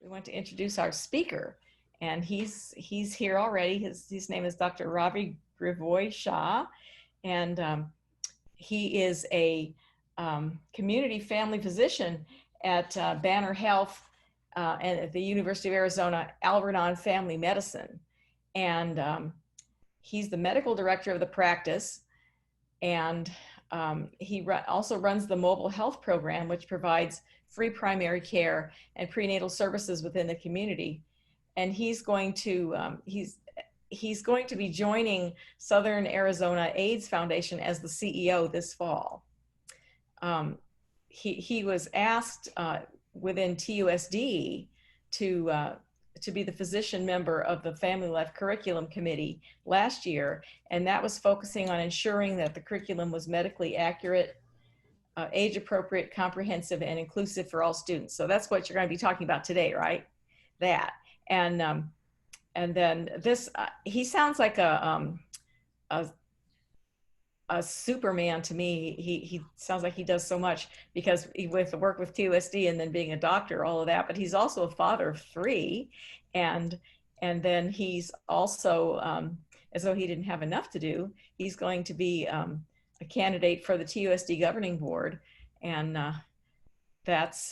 we want to introduce our speaker, and he's here already. His name is Dr. Ravi Grivois Shah, and he is a community family physician at Banner Health and at the University of Arizona Alvernon Family Medicine, and he's the medical director of the practice, and he also runs the mobile health program, which provides free primary care and prenatal services within the community. And he's going to be joining Southern Arizona AIDS Foundation as the CEO this fall. He was asked within TUSD to be the physician member of the Family Life Curriculum Committee last year, and that was focusing on ensuring that the curriculum was medically accurate, age appropriate, comprehensive, and inclusive for all students. So that's what you're going to be talking about today, right? That. And then this, he sounds like a Superman to me. He sounds like he does so much because with the work with TUSD and then being a doctor, all of that, but he's also a father of 3. And then he's also, as though he didn't have enough to do, he's going to be a candidate for the TUSD governing board. And that's,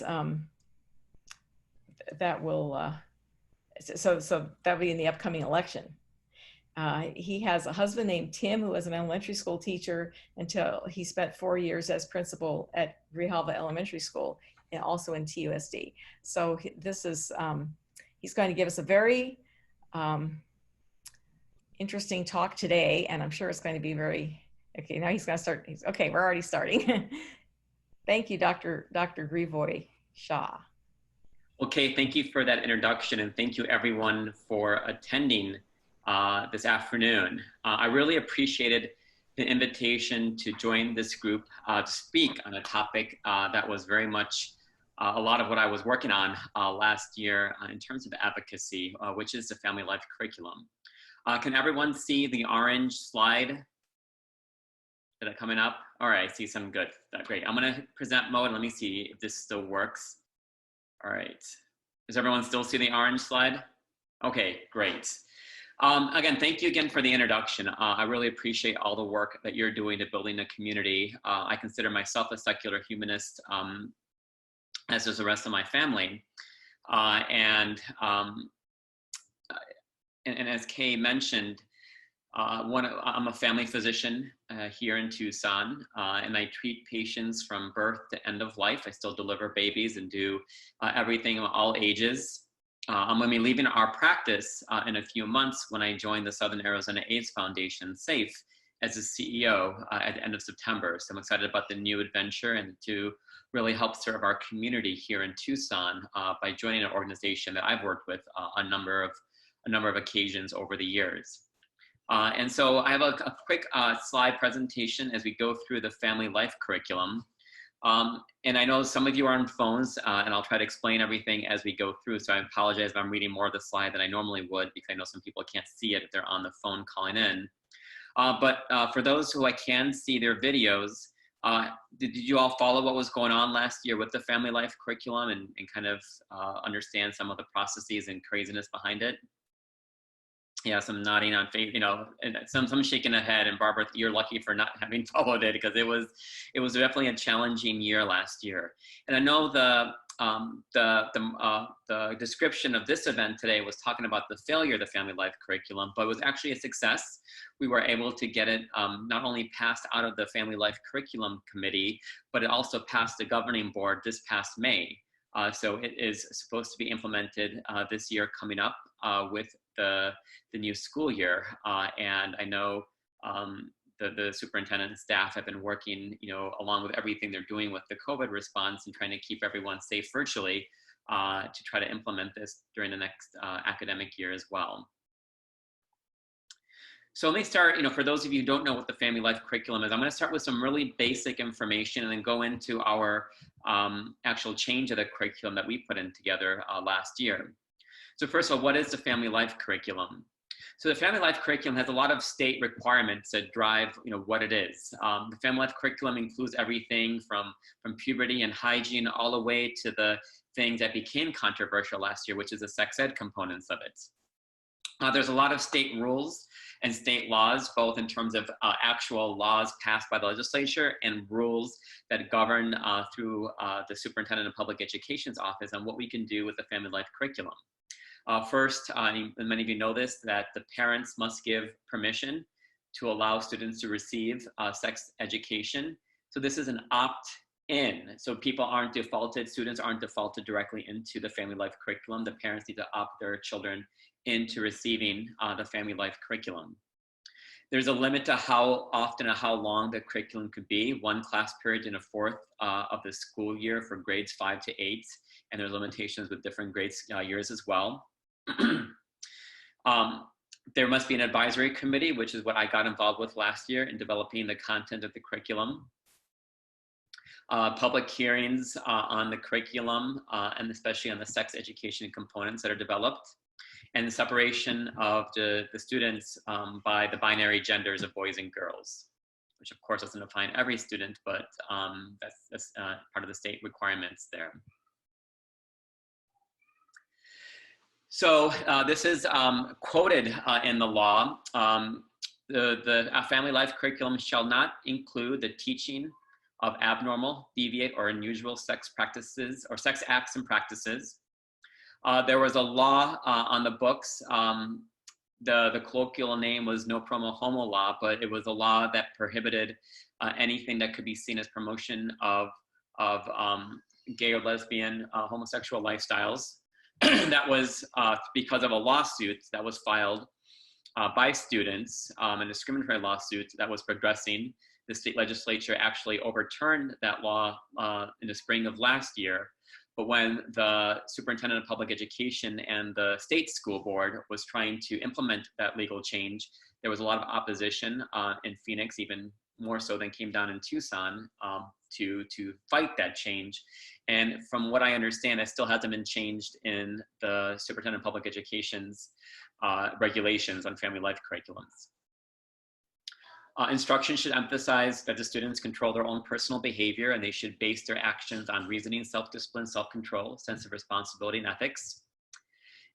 that will, so that'll be in the upcoming election. He has a husband named Tim, who was an elementary school teacher until he spent 4 years as principal at Grijalva Elementary School, and also in TUSD. So this is, he's going to give us a very interesting talk today, and I'm sure it's going to be very, okay, now he's going to start, okay, we're already starting. Thank you, Dr. Grivois Shah. Okay, thank you for that introduction, and thank you everyone for attending this afternoon. I really appreciated the invitation to join this group to speak on a topic that was very much a lot of what I was working on last year in terms of advocacy, which is the Family Life Curriculum. Can everyone see the orange slide? Is it coming up? All right, I see some good. Great. I'm gonna present mode. Let me see if this still works. All right. Does everyone still see the orange slide? Okay, great. Again, thank you again for the introduction. I really appreciate all the work that you're doing to building a community. I consider myself a secular humanist, as does the rest of my family. And as Kay mentioned, I'm a family physician here in Tucson, and I treat patients from birth to end of life. I still deliver babies and do everything all ages. I'm going to be leaving our practice in a few months when I join the Southern Arizona AIDS Foundation, SAFE, as the CEO at the end of September. So I'm excited about the new adventure and to really help serve our community here in Tucson by joining an organization that I've worked with on a number of occasions over the years. And so I have a quick slide presentation as we go through the Family Life Curriculum. And I know some of you are on phones, and I'll try to explain everything as we go through. So I apologize if I'm reading more of the slide than I normally would, because I know some people can't see it if they're on the phone calling in. But for those who I can see their videos, did you all follow what was going on last year with the Family Life Curriculum and kind of understand some of the processes and craziness behind it? Yeah, some nodding on faith, you know, and some shaking the head. And Barbara, you're lucky for not having followed it, because it was definitely a challenging year last year. And I know the description of this event today was talking about the failure of the Family Life Curriculum, but it was actually a success. We were able to get it not only passed out of the Family Life Curriculum Committee, but it also passed the governing board this past May. So it is supposed to be implemented this year coming up with the new school year. And I know the superintendent and staff have been working, you know, along with everything they're doing with the COVID response and trying to keep everyone safe virtually to try to implement this during the next academic year as well. So let me start, you know, for those of you who don't know what the Family Life Curriculum is, I'm going to start with some really basic information and then go into our actual change of the curriculum that we put in together last year. So first of all, what is the Family Life Curriculum? So the family life curriculum has a lot of state requirements that drive, what it is. The family life curriculum includes everything from puberty and hygiene all the way to the things that became controversial last year, which is the sex ed components of it. There's a lot of state rules and state laws, both in terms of actual laws passed by the legislature and rules that govern through the Superintendent of Public Education's office on what we can do with the family life curriculum. First, and many of you know this, that the parents must give permission to allow students to receive sex education. So this is an opt-in. So people aren't defaulted, students aren't defaulted directly into the family life curriculum. The parents need to opt their children into receiving the family life curriculum. There's a limit to how often and how long the curriculum could be. One class period in a fourth of the school year for grades 5 to 8, and there's limitations with different grades years as well. There must be an advisory committee, which is what I got involved with last year in developing the content of the curriculum. Public hearings on the curriculum, and especially on the sex education components that are developed, and the separation of the students by the binary genders of boys and girls, which of course doesn't define every student, but that's part of the state requirements there. So this is quoted in the law. The family life curriculum shall not include the teaching of abnormal, deviant, or unusual sex practices or sex acts and practices. There was a law on the books. The colloquial name was no Promo Homo law, but it was a law that prohibited anything that could be seen as promotion of gay or lesbian homosexual lifestyles. That was because of a lawsuit that was filed by students, a discriminatory lawsuit that was progressing. The state legislature actually overturned that law in the spring of last year. But when the Superintendent of Public Education and the state school board was trying to implement that legal change, there was a lot of opposition in Phoenix, even more so than came down in Tucson, to fight that change. And from what I understand, it still hasn't been changed in the Superintendent of Public Education's regulations on family life curriculums. Instruction should emphasize that the students control their own personal behavior, and they should base their actions on reasoning, self-discipline, self-control, sense of responsibility, and ethics.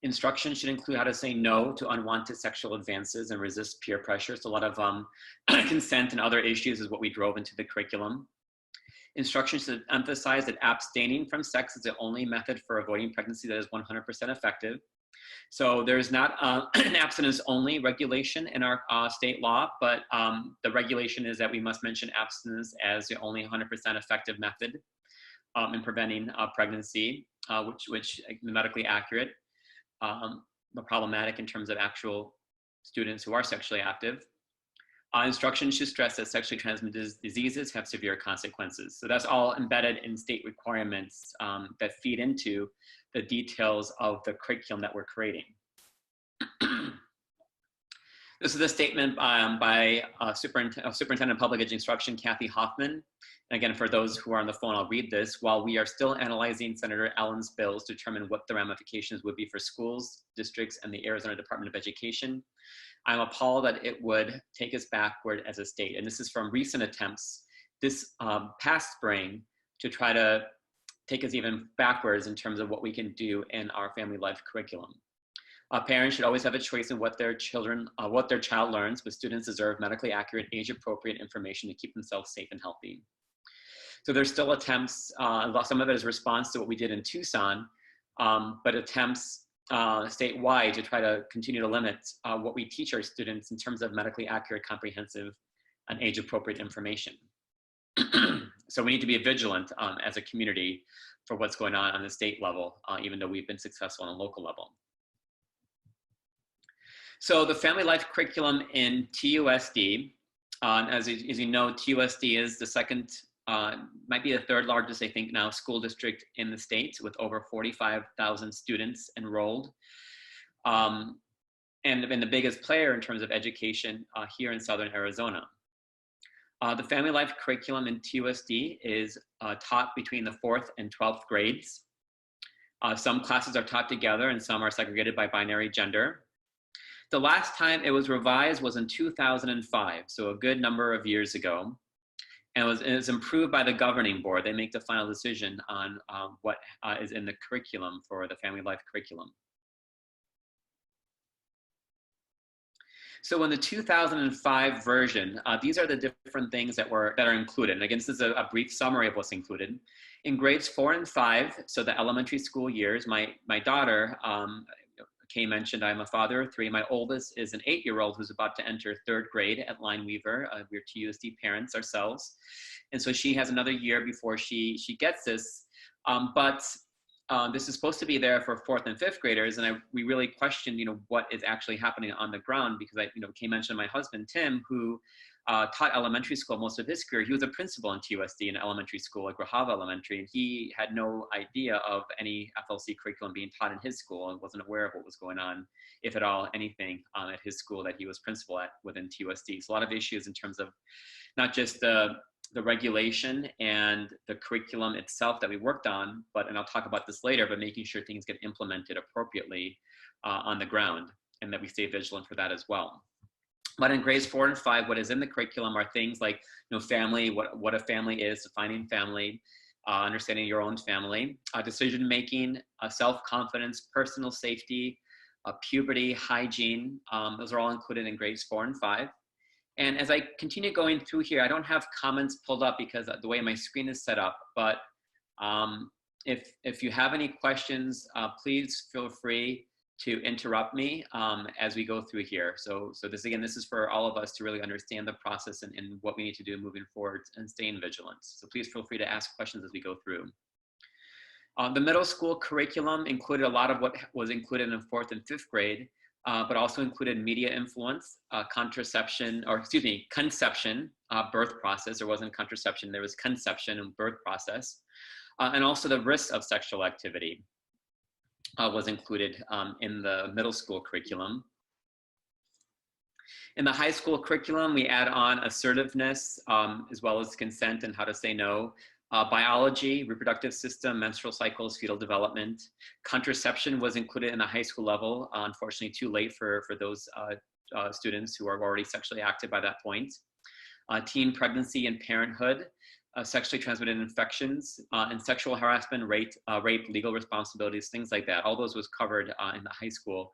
Instruction should include how to say no to unwanted sexual advances and resist peer pressure. So a lot of consent and other issues is what we drove into the curriculum. Instruction should emphasize that abstaining from sex is the only method for avoiding pregnancy that is 100% effective. So there's not an abstinence-only regulation in our state law, but the regulation is that we must mention abstinence as the only 100% effective method in preventing pregnancy, which is medically accurate, but problematic in terms of actual students who are sexually active. Instruction should stress that sexually transmitted diseases have severe consequences. So that's all embedded in state requirements that feed into the details of the curriculum that we're creating. This is a statement by Superintendent of Public Instruction, Kathy Hoffman. And again, for those who are on the phone, I'll read this. While we are still analyzing Senator Allen's bills to determine what the ramifications would be for schools, districts, and the Arizona Department of Education, I'm appalled that it would take us backward as a state. And this is from recent attempts this past spring to try to take us even backwards in terms of what we can do in our family life curriculum. Parents should always have a choice in what their child learns, but students deserve medically accurate, age-appropriate information to keep themselves safe and healthy. So there's still attempts, some of it is response to what we did in Tucson, but attempts statewide to try to continue to limit what we teach our students in terms of medically accurate, comprehensive, and age-appropriate information. So we need to be vigilant as a community for what's going on the state level, even though we've been successful on a local level. So the family life curriculum in TUSD, as you know, TUSD is the second, might be the third largest, I think now, school district in the state with over 45,000 students enrolled. And been the biggest player in terms of education here in Southern Arizona. The family life curriculum in TUSD is taught between the 4th and 12th grades. Some classes are taught together and some are segregated by binary gender. the last time it was revised was in 2005, so a good number of years ago. And it was improved by the governing board. They make the final decision on what is in the curriculum for the family life curriculum. So in the 2005 version, these are the different things that are included. And again, this is a brief summary of what's included. In grades 4 and 5, so the elementary school years, my daughter, Kay mentioned, I'm a father of 3. My oldest is an 8-year-old who's about to enter 3rd grade at Lineweaver. We're TUSD parents ourselves. And so she has another year before she gets this. This is supposed to be there for 4th and 5th graders, and we really questioned, what is actually happening on the ground, because Kay mentioned my husband Tim, who taught elementary school most of his career. He was a principal in TUSD in elementary school at Grahava Elementary, and he had no idea of any FLC curriculum being taught in his school and wasn't aware of what was going on, if at all anything, at his school that he was principal at within TUSD. So a lot of issues in terms of not just the regulation and the curriculum itself that we worked on, and I'll talk about this later, but making sure things get implemented appropriately on the ground, and that we stay vigilant for that as well. But in grades 4 and 5, what is in the curriculum are things like, family, what a family is, defining family, understanding your own family, decision-making, self-confidence, personal safety, puberty, hygiene. Those are all included in grades 4 and 5. And as I continue going through here, I don't have comments pulled up because of the way my screen is set up, but if you have any questions, please feel free to interrupt me as we go through here. So this is for all of us to really understand the process and what we need to do moving forward and staying vigilant. So please feel free to ask questions as we go through. The middle school curriculum included a lot of what was included in 4th and 5th grade, but also included media influence, conception, birth process. There wasn't contraception, there was conception and birth process. And also the risks of sexual activity was included in the middle school curriculum. In the high school curriculum, we add on assertiveness, as well as consent and how to say no. Biology, reproductive system, menstrual cycles, fetal development. Contraception was included in the high school level, unfortunately too late for those students who are already sexually active by that point. Teen pregnancy and parenthood, sexually transmitted infections, and sexual harassment, rape, legal responsibilities, things like that. All those was covered in the high school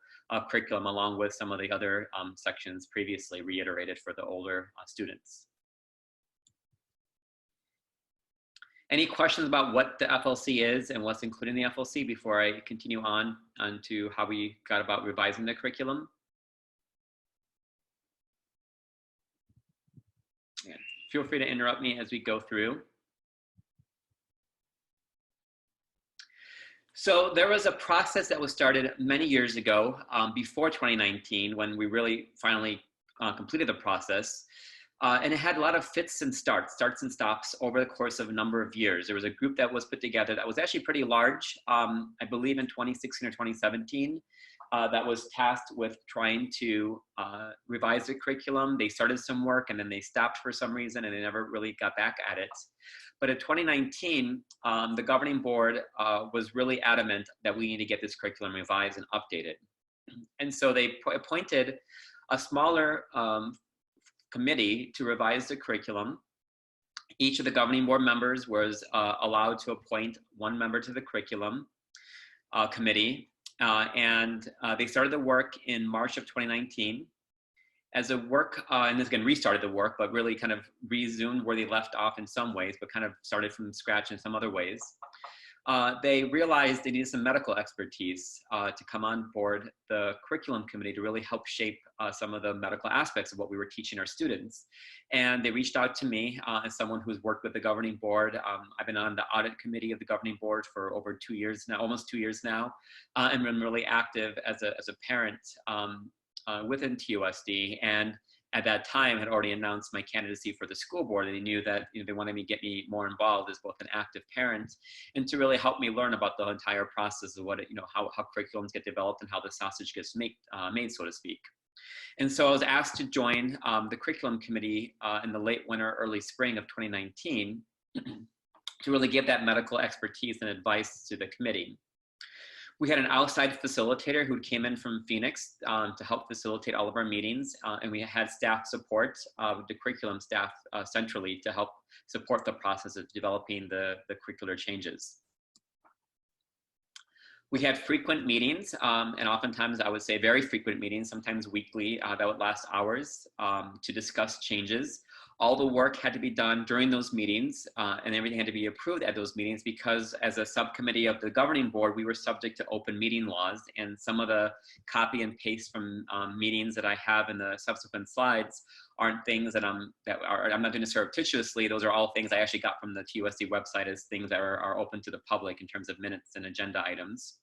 curriculum, along with some of the other sections previously reiterated for the older students. Any questions about what the FLC is and what's included in the FLC before I continue on to how we got about revising the curriculum? Yeah. Feel free to interrupt me as we go through. So there was a process that was started many years ago, before 2019, when we really finally completed the process. And it had a lot of starts and stops over the course of a number of years. There was a group that was put together that was actually pretty large, I believe in 2016 or 2017, that was tasked with trying to revise the curriculum. They started some work and then they stopped for some reason and they never really got back at it. But in 2019, the governing board was really adamant that we need to get this curriculum revised and updated. And so they appointed a smaller committee to revise the curriculum. Each of the governing board members was allowed to appoint one member to the curriculum committee. And they started the work in March of 2019. As the work, and this again restarted the work, but really kind of resumed where they left off in some ways, but kind of started from scratch in some other ways. They realized they needed some medical expertise to come on board the curriculum committee to really help shape some of the medical aspects of what we were teaching our students. And they reached out to me as someone who's worked with the governing board. I've been on the audit committee of the governing board for over 2 years now, almost 2 years now, and been really active as a parent within TUSD. And at that time had already announced my candidacy for the school board, and they knew that they wanted me to get me more involved as both an active parent and to really help me learn about the entire process of what how curriculums get developed and how the sausage gets made, so to speak. And so I was asked to join the curriculum committee in the late winter, early spring of 2019 to really give that medical expertise and advice to the committee. We had an outside facilitator who came in from Phoenix to help facilitate all of our meetings, and we had staff support, the curriculum staff centrally to help support the process of developing the curricular changes. We had frequent meetings, and oftentimes I would say very frequent meetings, sometimes weekly, that would last hours to discuss changes. All the work had to be done during those meetings, and everything had to be approved at those meetings because as a subcommittee of the governing board, we were subject to open meeting laws, and some of the copy and paste from meetings that I have in the subsequent slides aren't things that I'm not doing surreptitiously. Those are all things I actually got from the TUSD website as things that are open to the public in terms of minutes and agenda items.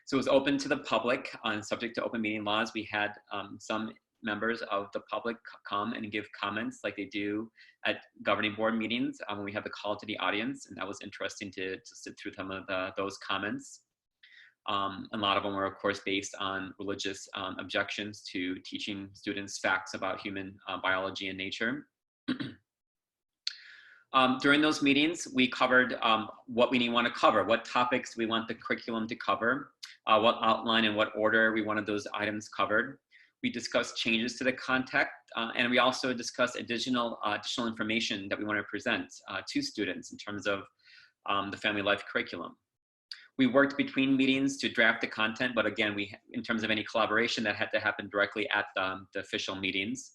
So it was open to the public and subject to open meeting laws. We had some members of the public come and give comments like they do at governing board meetings when we have the call to the audience, and that was interesting to sit through some of those comments. A lot of them were, of course, based on religious objections to teaching students facts about human biology and nature. During those meetings, we covered what we want to cover, what topics we want the curriculum to cover, what outline and what order we wanted those items covered. We discussed changes to the content, and we also discussed additional information that we want to present to students in terms of the family life curriculum. We worked between meetings to draft the content, but again, in terms of any collaboration, that had to happen directly at the official meetings.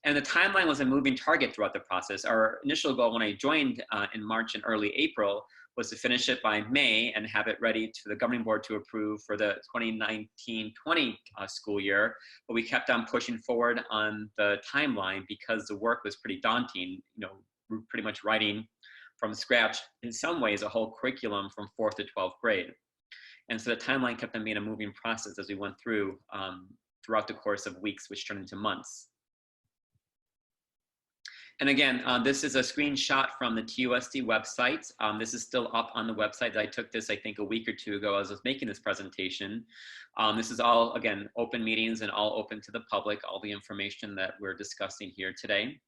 And the timeline was a moving target throughout the process. Our initial goal when I joined in March and early April was to finish it by May and have it ready to the governing board to approve for the 2019-20 school year. But we kept on pushing forward on the timeline because the work was pretty daunting. You know, we're pretty much writing from scratch, in some ways, a whole curriculum from 4th to 12th grade. And so the timeline kept on being a moving process as we went through throughout the course of weeks, which turned into months. And again, this is a screenshot from the TUSD website. This is still up on the website. I took this, I think, a week or two ago as I was making this presentation. This is all, again, open meetings and all open to the public, all the information that we're discussing here today.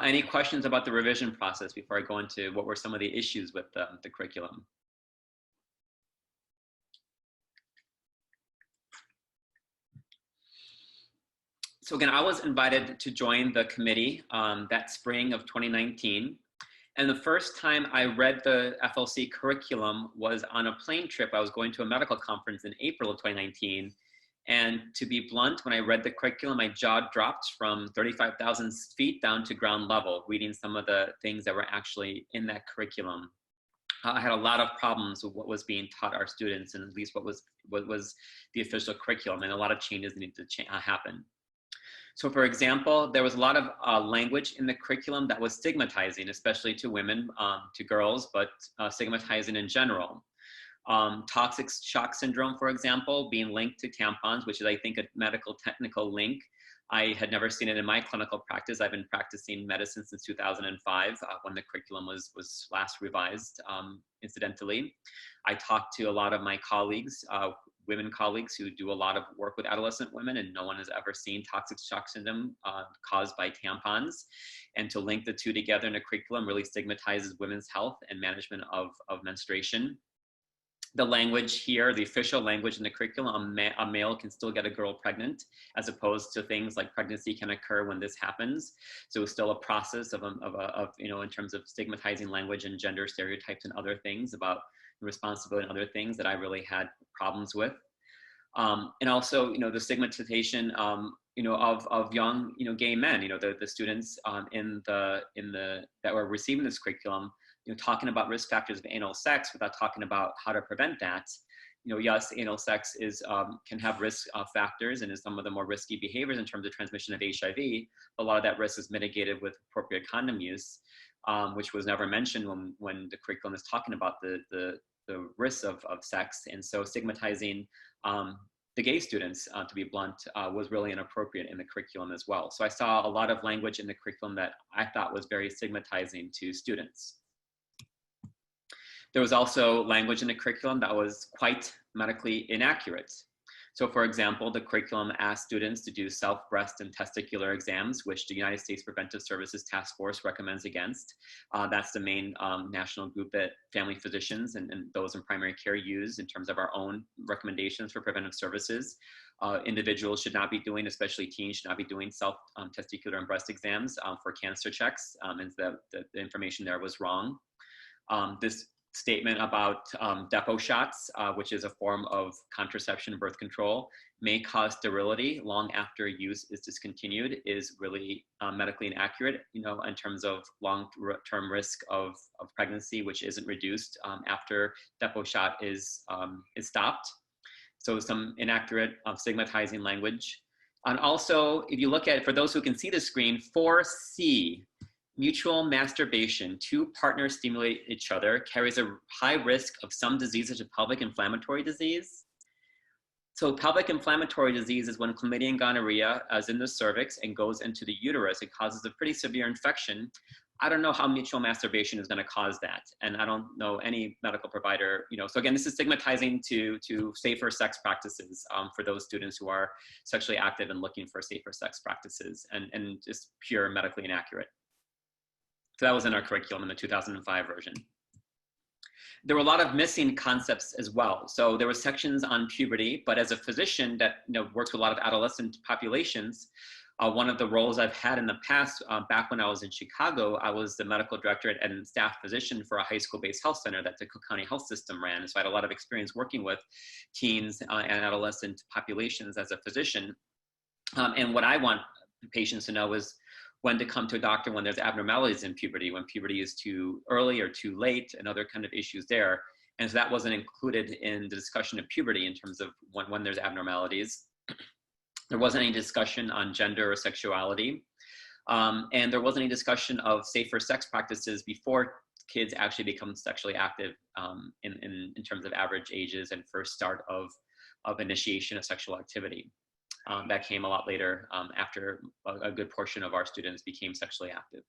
Any questions about the revision process before I go into what were some of the issues with the curriculum? So again, I was invited to join the committee that spring of 2019. And the first time I read the FLC curriculum was on a plane trip. I was going to a medical conference in April of 2019. And to be blunt, when I read the curriculum, my jaw dropped from 35,000 feet down to ground level, reading some of the things that were actually in that curriculum. I had a lot of problems with what was being taught our students, and at least what was the official curriculum, and a lot of changes needed to happen. So for example, there was a lot of language in the curriculum that was stigmatizing, especially to women, to girls, but stigmatizing in general. Toxic shock syndrome, for example, being linked to tampons, which is, I think, a medical technical link. I had never seen it in my clinical practice. I've been practicing medicine since 2005 when the curriculum was last revised, incidentally. I talked to a lot of my colleagues, women colleagues who do a lot of work with adolescent women, and no one has ever seen toxic shock syndrome caused by tampons. And to link the two together in a curriculum really stigmatizes women's health and management of menstruation. The language here, the official language in the curriculum, a male can still get a girl pregnant, as opposed to things like pregnancy can occur when this happens. So it's still a process of you know, in terms of stigmatizing language and gender stereotypes and other things about responsibility and other things that I really had problems with. And also, you know, the stigmatization, you know, of young, you know, gay men, you know, the students that were receiving this curriculum, you know, talking about risk factors of anal sex without talking about how to prevent that. You know, yes, anal sex can have risk factors and is some of the more risky behaviors in terms of transmission of HIV. But a lot of that risk is mitigated with appropriate condom use, which was never mentioned when the curriculum is talking about the risks of sex. And so stigmatizing the gay students, to be blunt, was really inappropriate in the curriculum as well. So I saw a lot of language in the curriculum that I thought was very stigmatizing to students. There was also language in the curriculum that was quite medically inaccurate. So for example, the curriculum asked students to do self, breast, and testicular exams, which the United States Preventive Services Task Force recommends against. That's the main national group that family physicians and those in primary care use in terms of our own recommendations for preventive services. Individuals should not be doing, especially teens, should not be doing self testicular and breast exams for cancer checks, and the information there was wrong. This statement about depot shots, which is a form of contraception, birth control, may cause sterility long after use is discontinued, is really medically inaccurate, in terms of long-term risk of pregnancy, which isn't reduced after depot shot is stopped. So some inaccurate stigmatizing language. And also, if you look at it, for those who can see the screen, 4C, mutual masturbation, two partners stimulate each other, carries a high risk of some diseases of pelvic inflammatory disease. So pelvic inflammatory disease is when chlamydia and gonorrhea is in the cervix and goes into the uterus. It causes a pretty severe infection. I don't know how mutual masturbation is going to cause that. And I don't know any medical provider, so again, this is stigmatizing to safer sex practices for those students who are sexually active and looking for safer sex practices, and just pure medically inaccurate. So that was in our curriculum in the 2005 version. There were a lot of missing concepts as well. So there were sections on puberty, but as a physician that works with a lot of adolescent populations, one of the roles I've had in the past, back when I was in Chicago, I was the medical director and staff physician for a high school-based health center that the Cook County Health System ran. So I had a lot of experience working with teens and adolescent populations as a physician. And what I want patients to know is when to come to a doctor when there's abnormalities in puberty, when puberty is too early or too late, and other kind of issues there. And so that wasn't included in the discussion of puberty in terms of when there's abnormalities. There wasn't any discussion on gender or sexuality. And there wasn't any discussion of safer sex practices before kids actually become sexually active in terms of average ages and first start of initiation of sexual activity. That came a lot later after a good portion of our students became sexually active.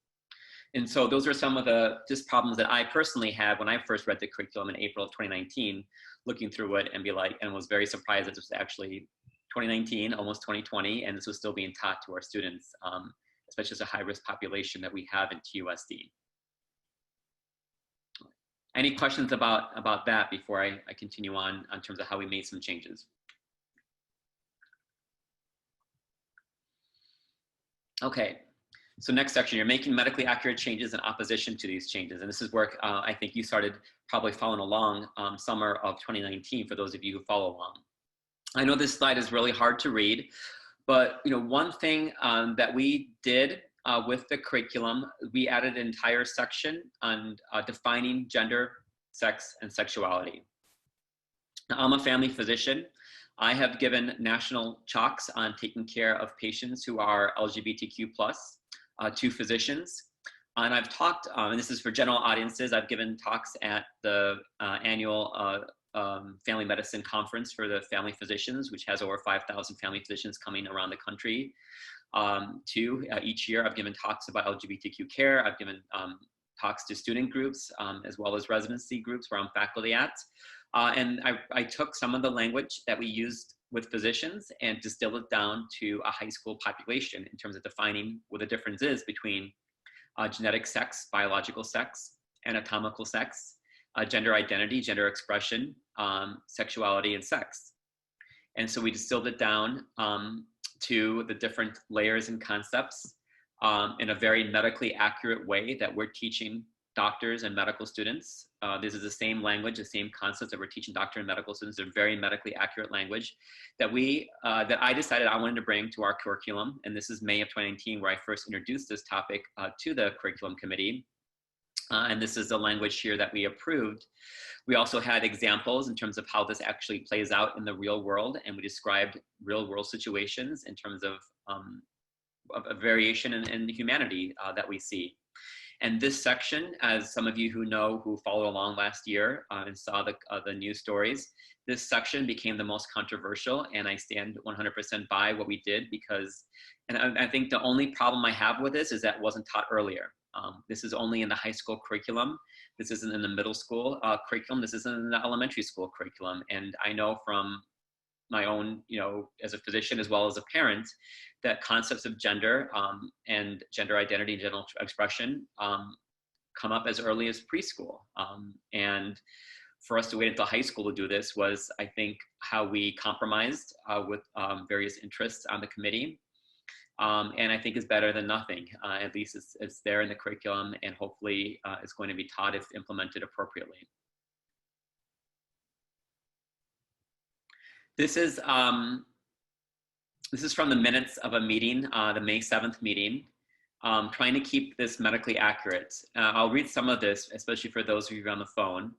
And so those are some of the just problems that I personally had when I first read the curriculum in April of 2019, looking through it and was very surprised that this was actually 2019, almost 2020, and this was still being taught to our students, especially as a high-risk population that we have in TUSD. Any questions about that before I continue on in terms of how we made some changes? Okay, so next section, you're making medically accurate changes in opposition to these changes. And this is where I think you started probably following along summer of 2019 for those of you who follow along. I know this slide is really hard to read, but one thing that we did with the curriculum, we added an entire section on defining gender, sex, and sexuality. Now, I'm a family physician. I have given national talks on taking care of patients who are LGBTQ+, to physicians. And I've talked, and this is for general audiences, I've given talks at the annual family medicine conference for the family physicians, which has over 5,000 family physicians coming around the country each year. I've given talks about LGBTQ care. I've given talks to student groups as well as residency groups where I'm faculty at. And I took some of the language that we used with physicians and distilled it down to a high school population in terms of defining what the difference is between genetic sex, biological sex, anatomical sex, gender identity, gender expression, sexuality, and sex. And so we distilled it down to the different layers and concepts in a very medically accurate way that we're teaching doctors and medical students. This is the same language, the same concepts that we're teaching doctor and medical students. They're very medically accurate language that I decided I wanted to bring to our curriculum. And this is May of 2019, where I first introduced this topic to the curriculum committee. And this is the language here that we approved. We also had examples in terms of how this actually plays out in the real world. And we described real world situations in terms of a variation in humanity that we see. And this section, as some of you who followed along last year and saw the news stories, this section became the most controversial, and I stand 100% by what we did and I think the only problem I have with this is that it wasn't taught earlier. This is only in the high school curriculum. This isn't in the middle school curriculum. This isn't in the elementary school curriculum. And I know from my own, as a physician as well as a parent, that concepts of gender and gender identity and gender expression come up as early as preschool. And for us to wait until high school to do this was, I think, how we compromised with various interests on the committee. And I think is better than nothing. At least it's there in the curriculum, and hopefully it's going to be taught if implemented appropriately. This is from the minutes of a meeting, the May 7th meeting, trying to keep this medically accurate. I'll read some of this, especially for those of you on the phone.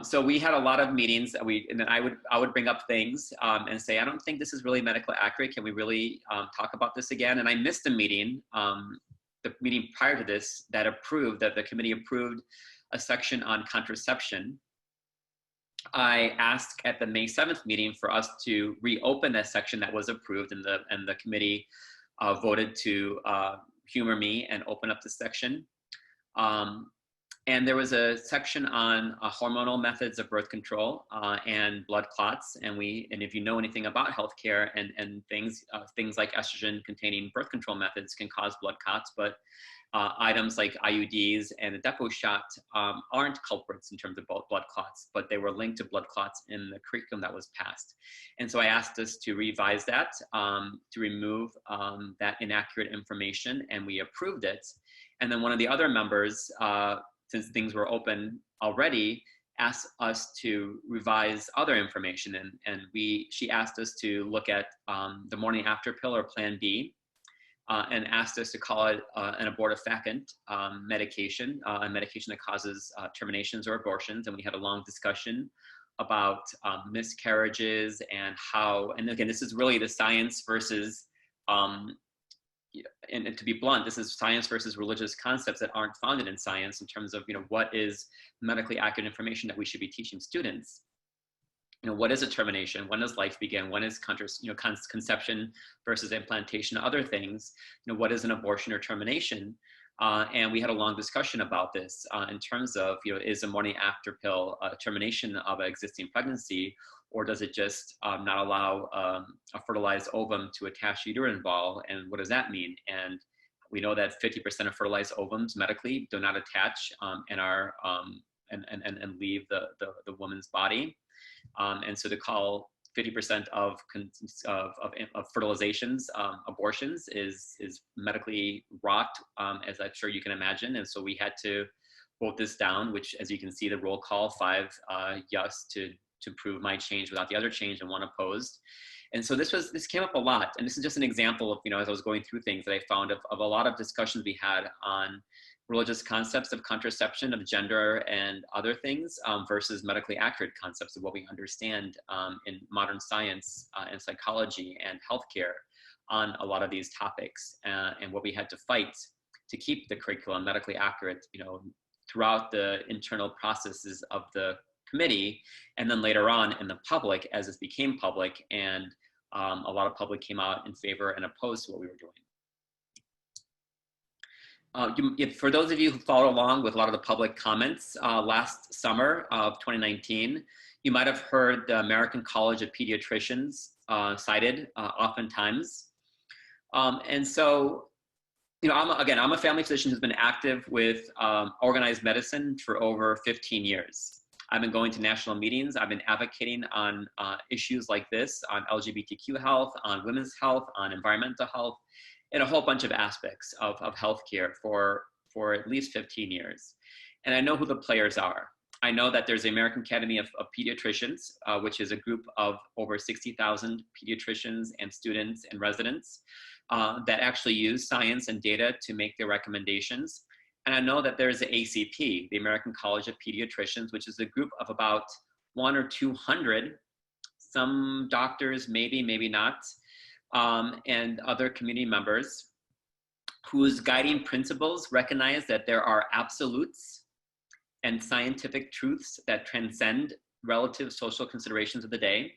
So we had a lot of meetings, and then I would bring up things and say, I don't think this is really medically accurate. Can we really talk about this again? And I missed a meeting, the meeting prior to this, that the committee approved a section on contraception. I asked at the May 7th meeting for us to reopen that section that was approved, and the committee voted to humor me and open up the section. And there was a section on hormonal methods of birth control and blood clots. And if you know anything about healthcare and things like estrogen containing birth control methods can cause blood clots, but items like IUDs and the depot shot aren't culprits in terms of blood clots, but they were linked to blood clots in the curriculum that was passed. And so I asked us to revise that, to remove that inaccurate information, and we approved it. And then one of the other members, since things were open already, asked us to revise other information. And she asked us to look at the morning after pill, or Plan B, and asked us to call it an abortifacient medication, a medication that causes terminations or abortions. And we had a long discussion about miscarriages and how, and again, this is really the science versus, and to be blunt, this is science versus religious concepts that aren't founded in science in terms of, what is medically accurate information that we should be teaching students. What is a termination? When does life begin? When is conception versus implantation? Other things, what is an abortion or termination? And we had a long discussion about this in terms of, is a morning after pill a termination of an existing pregnancy, or does it just not allow a fertilized ovum to attach to uterine ball? And what does that mean? And we know that 50% of fertilized ovums medically do not attach and are and leave the woman's body. And so to call 50% of fertilizations abortions is medically wrought, as I'm sure you can imagine. And so we had to vote this down, which, as you can see, the roll call, 5 yes to prove my change without the other change, and 1 opposed. And so this came up a lot. And this is just an example of, as I was going through things that I found of a lot of discussions we had on religious concepts of contraception, of gender and other things versus medically accurate concepts of what we understand in modern science and psychology and healthcare on a lot of these topics, and what we had to fight to keep the curriculum medically accurate, throughout the internal processes of the committee, and then later on in the public as it became public, and a lot of public came out in favor and opposed to what we were doing. For those of you who followed along with a lot of the public comments last summer of 2019, you might have heard the American College of Pediatricians cited oftentimes. And so, I'm a family physician who's been active with organized medicine for over 15 years. I've been going to national meetings. I've been advocating on issues like this, on LGBTQ health, on women's health, on environmental health, and a whole bunch of aspects of healthcare for at least 15 years. And I know who the players are. I know that there's the American Academy of Pediatricians, which is a group of over 60,000 pediatricians and students and residents that actually use science and data to make their recommendations. And I know that there's the ACP, the American College of Pediatricians, which is a group of about 100 or 200, some doctors, maybe not, and other community members whose guiding principles recognize that there are absolutes and scientific truths that transcend relative social considerations of the day.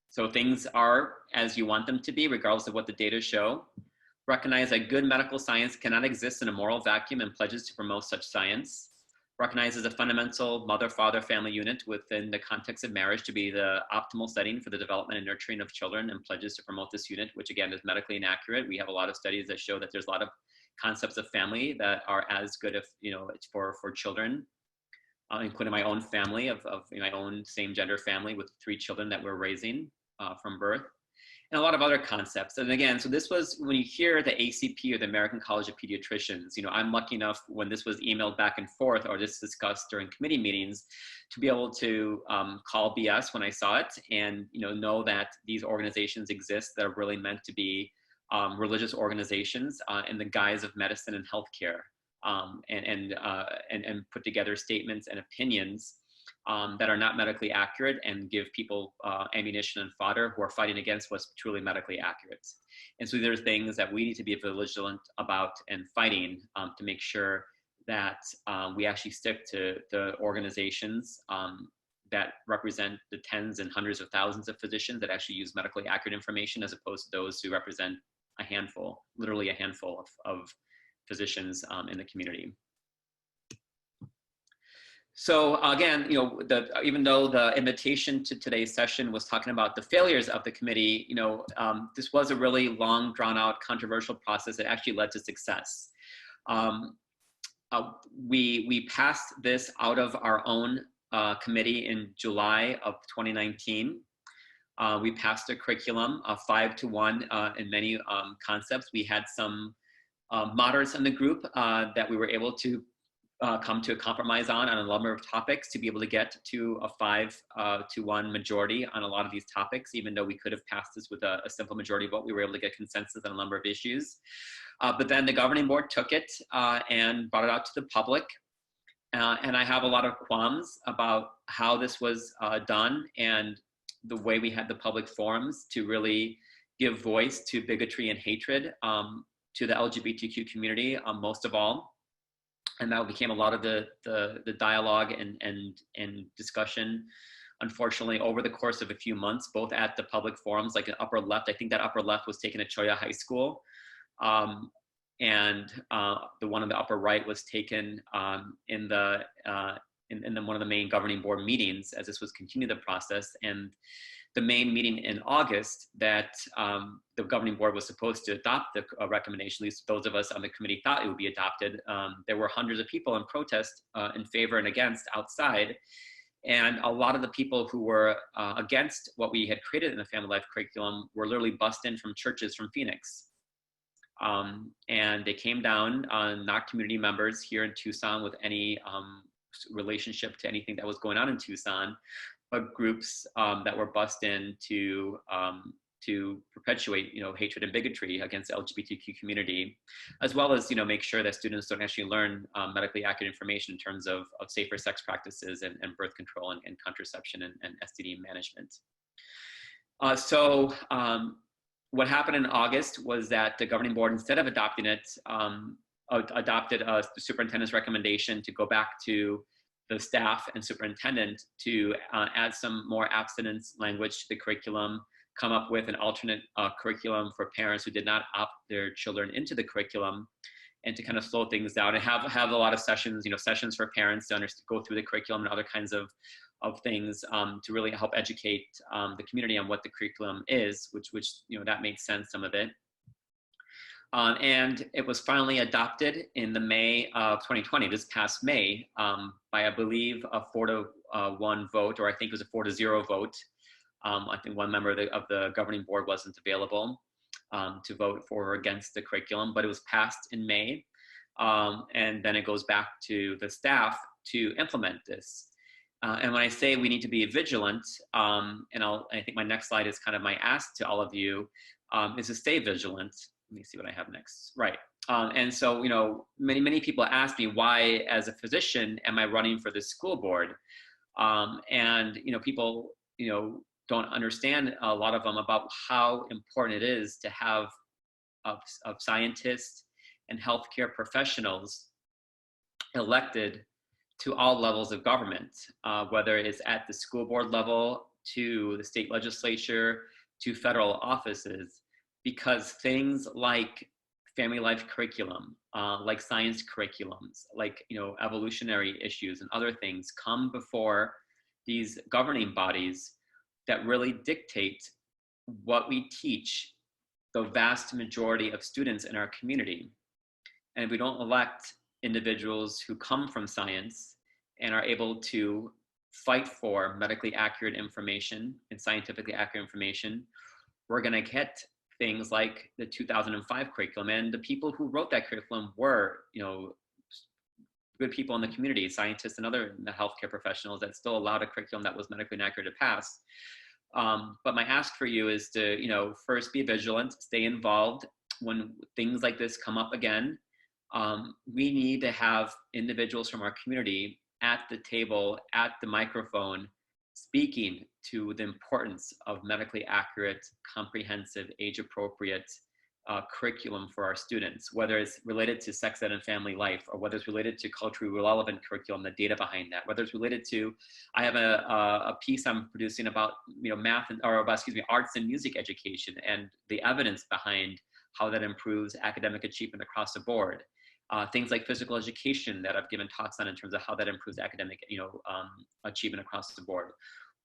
So things are as you want them to be, regardless of what the data show. Recognize that good medical science cannot exist in a moral vacuum, and pledges to promote such science. recognizes a fundamental mother-father family unit within the context of marriage to be the optimal setting for the development and nurturing of children, and pledges to promote this unit, which again is medically inaccurate. We have a lot of studies that show that there's a lot of concepts of family that are as good if, for children, including my own family of my own same gender family with 3 children that we're raising from birth, and a lot of other concepts. And again, so this was, when you hear the ACP or the American College of Pediatricians, I'm lucky enough when this was emailed back and forth or just discussed during committee meetings to be able to call BS when I saw it, and know that these organizations exist that are really meant to be religious organizations in the guise of medicine and healthcare, and put together statements and opinions that are not medically accurate and give people ammunition and fodder who are fighting against what's truly medically accurate. And so there's things that we need to be vigilant about and fighting to make sure that we actually stick to the organizations that represent the tens and hundreds of thousands of physicians that actually use medically accurate information, as opposed to those who represent a handful, literally a handful of physicians in the community. So again, even though the invitation to today's session was talking about the failures of the committee, this was a really long, drawn-out, controversial process that actually led to success. We passed this out of our own committee in July of 2019. We passed a curriculum 5-to-1 in many concepts. We had some moderates in the group that we were able to come to a compromise on a number of topics to be able to get to a 5-to-1 majority on a lot of these topics. Even though we could have passed this with a simple majority vote, we were able to get consensus on a number of issues. But then the governing board took it and brought it out to the public. And I have a lot of qualms about how this was done and the way we had the public forums to really give voice to bigotry and hatred to the LGBTQ community, most of all. And that became a lot of the dialogue and discussion, unfortunately, over the course of a few months, both at the public forums, like in upper left. I think that upper left was taken at Cholla High School. And the one on the upper right was taken in one of the main governing board meetings as this was continuing the process. And the main meeting in August that the governing board was supposed to adopt the recommendation, at least those of us on the committee thought it would be adopted. There were hundreds of people in protest in favor and against outside. And a lot of the people who were against what we had created in the family life curriculum were literally bussed in from churches from Phoenix. And they came down, not community members here in Tucson with any relationship to anything that was going on in Tucson, but groups that were bussed in to perpetuate, hatred and bigotry against the LGBTQ community, as well as, make sure that students don't actually learn medically accurate information in terms of safer sex practices and birth control and contraception and STD management. What happened in August was that the governing board, instead of adopting it, adopted the superintendent's recommendation to go back to the staff and superintendent to add some more abstinence language to the curriculum, come up with an alternate curriculum for parents who did not opt their children into the curriculum, and to kind of slow things down and have a lot of sessions, sessions for parents to go through the curriculum and other kinds of things to really help educate the community on what the curriculum is, which that made sense, some of it. And it was finally adopted in the May of 2020, this past May, by, I believe, a 4-to-1 vote, or I think it was a 4-to-0 vote. I think one member of the governing board wasn't available to vote for or against the curriculum, but it was passed in May. And then it goes back to the staff to implement this. And when I say we need to be vigilant, and I think my next slide is kind of my ask to all of you, is to stay vigilant. Let me see what I have next. Right. And so, many people ask me, why, as a physician, am I running for the school board? And, people, don't understand, a lot of them, about how important it is to have of scientists and healthcare professionals elected to all levels of government, whether it's at the school board level, to the state legislature, to federal offices, because things like family life curriculum, like science curriculums, like evolutionary issues and other things come before these governing bodies that really dictate what we teach the vast majority of students in our community. And if we don't elect individuals who come from science and are able to fight for medically accurate information and scientifically accurate information, we're going to get things like the 2005 curriculum. And the people who wrote that curriculum were, good people in the community, scientists and other healthcare professionals that still allowed a curriculum that was medically inaccurate to pass. But my ask for you is to, first be vigilant, stay involved when things like this come up again. We need to have individuals from our community at the table, at the microphone, speaking to the importance of medically accurate, comprehensive, age-appropriate curriculum for our students, whether it's related to sex ed and family life, or whether it's related to culturally relevant curriculum, the data behind that, whether it's related to, I have a piece I'm producing about, math arts and music education and the evidence behind how that improves academic achievement across the board. Things like physical education that I've given talks on in terms of how that improves academic, achievement across the board.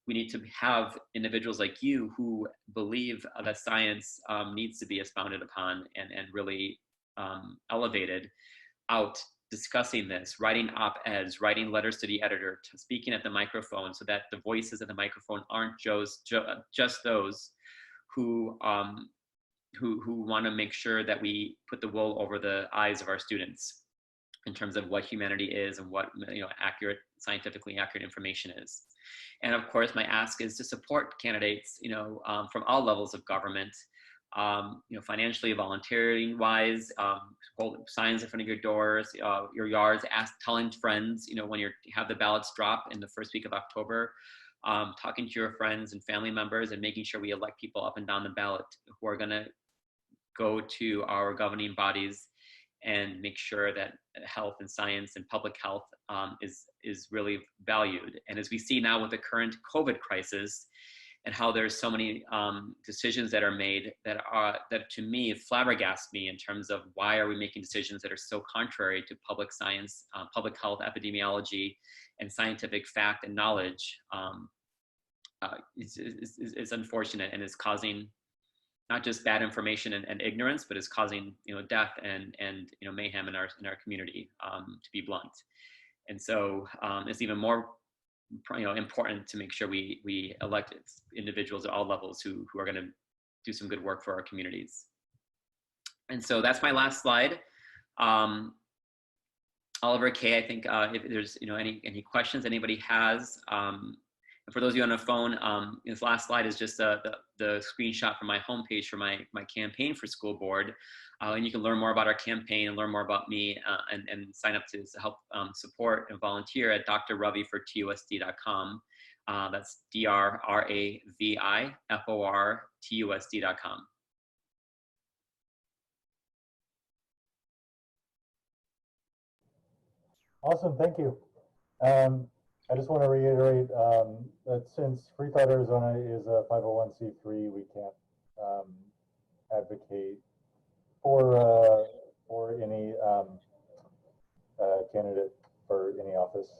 We need to have individuals like you who believe that science needs to be expounded upon and really elevated out, discussing this, writing op-eds, writing letters to the editor, speaking at the microphone, so that the voices at the microphone aren't just those who want to make sure that we put the wool over the eyes of our students in terms of what humanity is and what scientifically accurate information is. And of course, my ask is to support candidates, from all levels of government, financially, volunteering wise, hold signs in front of your doors, your yards, telling friends, when you have the ballots drop in the first week of October, talking to your friends and family members and making sure we elect people up and down the ballot who are going to go to our governing bodies and make sure that health and science and public health is really valued. And as we see now with the current COVID crisis and how there's so many decisions that are made that to me flabbergast me in terms of why are we making decisions that are so contrary to public science, public health, epidemiology, and scientific fact and knowledge. It's unfortunate and is causing not just bad information and ignorance, but is causing death and mayhem in our community, to be blunt. And so it's even more important to make sure we elect individuals at all levels who are going to do some good work for our communities. And so that's my last slide. Oliver K, I think if there's any questions anybody has. And for those of you on the phone, this last slide is just the screenshot from my homepage for my campaign for school board. And you can learn more about our campaign and learn more about me and sign up to help support and volunteer at drravifortusd.com. That's DRRAVIFORTUSD.com. Awesome, thank you. I just want to reiterate that since Free Thought Arizona is a 501c3, we can't advocate for any candidate for any office,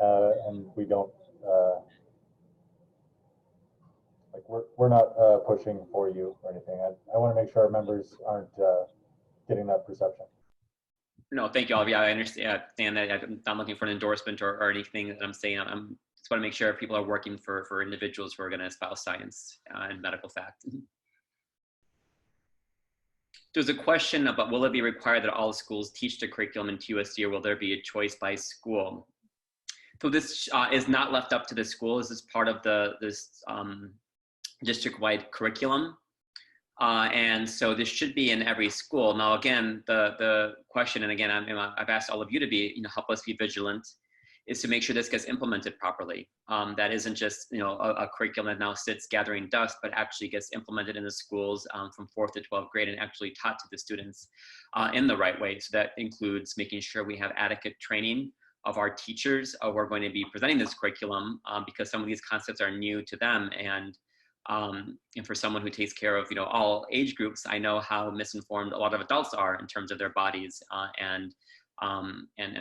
and we don't we're not pushing for you or anything. I want to make sure our members aren't getting that perception. No, thank you, Oliver. I understand that. I'm not looking for an endorsement or anything that I'm saying. I'm just want to make sure people are working for individuals who are going to espouse science and medical fact. There's a question about, will it be required that all schools teach the curriculum in TUSD, or will there be a choice by school? So this is not left up to the school. This is part of this district-wide curriculum. And so this should be in every school. Now, again, the question, and again, I've asked all of you to be, help us be vigilant, is to make sure this gets implemented properly. That isn't just, a curriculum that now sits gathering dust, but actually gets implemented in the schools from 4th to 12th grade and actually taught to the students in the right way. So that includes making sure we have adequate training of our teachers who are going to be presenting this curriculum, because some of these concepts are new to them, and And for someone who takes care of, all age groups, I know how misinformed a lot of adults are in terms of their bodies and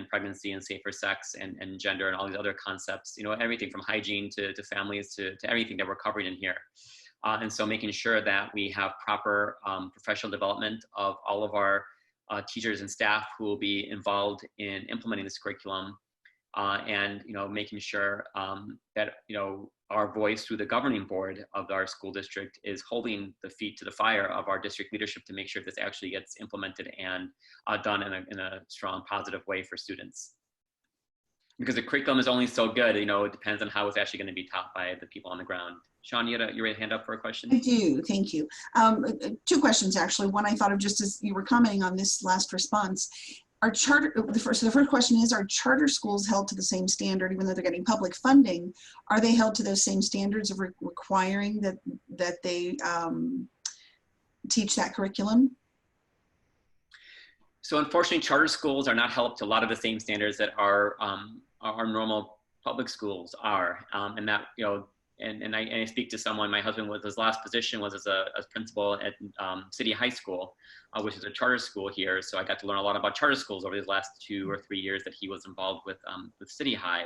pregnancy and safer sex and gender and all these other concepts, everything from hygiene to families to everything that we're covering in here. And so making sure that we have proper professional development of all of our teachers and staff who will be involved in implementing this curriculum, and making sure that our voice through the governing board of our school district is holding the feet to the fire of our district leadership to make sure this actually gets implemented and done in a strong, positive way for students. Because the curriculum is only so good, it depends on how it's actually going to be taught by the people on the ground. Sean, you had your hand up for a question? I do, thank you. Two questions, actually. One I thought of just as you were commenting on this last response. The first question is, are charter schools held to the same standard, even though they're getting public funding? Are they held to those same standards of requiring that they teach that curriculum? So unfortunately, charter schools are not held to a lot of the same standards that our normal public schools are, and that and I speak to someone. My husband his last position was as a principal at City High School, which is a charter school here. So I got to learn a lot about charter schools over these last 2 or 3 years that he was involved with City High.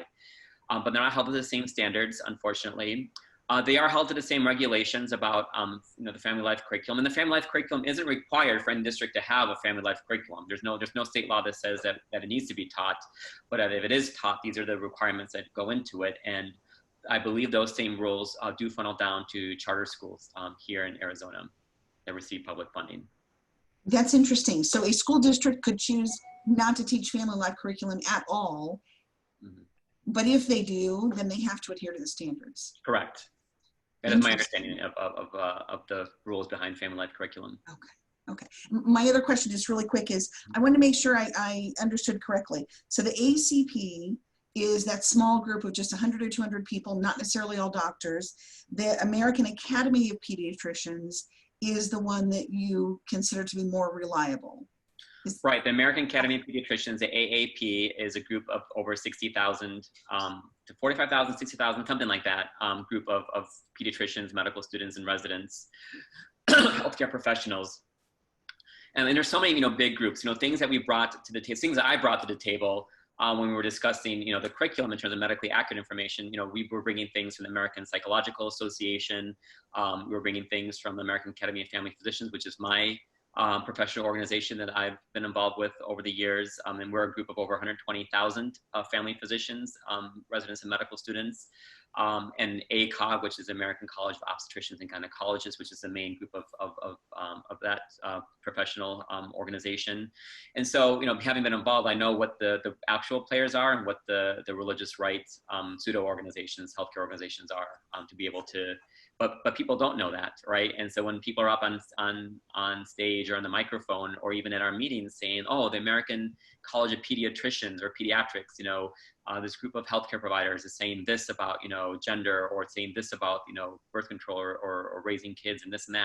But they're not held to the same standards, unfortunately. They are held to the same regulations about the family life curriculum, and the family life curriculum isn't required for any district to have a family life curriculum. There's no state law that says that it needs to be taught, but if it is taught, these are the requirements that go into it. And I believe those same rules do funnel down to charter schools here in Arizona that receive public funding. That's interesting. So a school district could choose not to teach family life curriculum at all, but if they do, then they have to adhere to the standards. Correct. That is my understanding of the rules behind family life curriculum. Okay. My other question, just really quick, is I want to make sure I understood correctly. So the ACP is that small group of just 100 or 200 people, not necessarily all doctors. The American Academy of Pediatricians is the one that you consider to be more reliable. Right, the American Academy of Pediatricians, the AAP, is a group of over 60,000 to 45,000, 60,000, something like that, group of pediatricians, medical students, and residents, healthcare professionals. And there's so many, big groups, things that we brought to the table, things that I brought to the table when we were discussing, the curriculum in terms of medically accurate information. We were bringing things from the American Psychological Association. We were bringing things from the American Academy of Family Physicians, which is my professional organization that I've been involved with over the years. And we're a group of over 120,000 family physicians, residents and medical students. And ACOG, which is the American College of Obstetricians and Gynecologists, which is the main group of that professional organization. And so, having been involved, I know what the actual players are and what the religious rights pseudo organizations, healthcare organizations are, to be able to. But people don't know that, right? And so when people are up on stage or on the microphone or even at our meetings saying, oh, the American College of Pediatricians or Pediatrics, this group of healthcare providers is saying this about, gender, or saying this about, birth control or raising kids and this and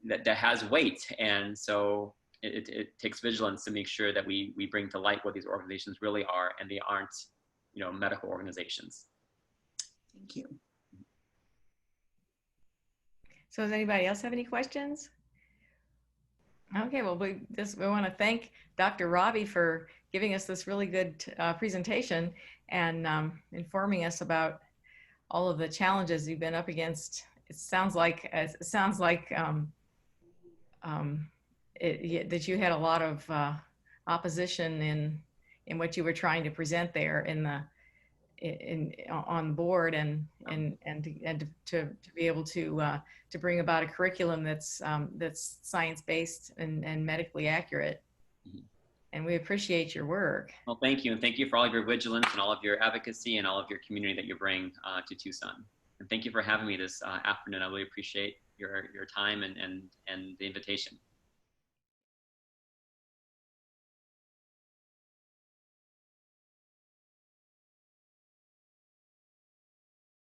that has weight. And so it takes vigilance to make sure that we bring to light what these organizations really are, and they aren't, medical organizations. Thank you. So does anybody else have any questions? Okay, well, we want to thank Dr. Ravi for giving us this really good presentation and informing us about all of the challenges you've been up against. It sounds like that you had a lot of opposition in what you were trying to present there on board, and to be able to bring about a curriculum that's science-based and medically accurate. And we appreciate your work. Well, thank you. And thank you for all of your vigilance and all of your advocacy and all of your community that you bring to Tucson. And thank you for having me this afternoon. I really appreciate your time and the invitation.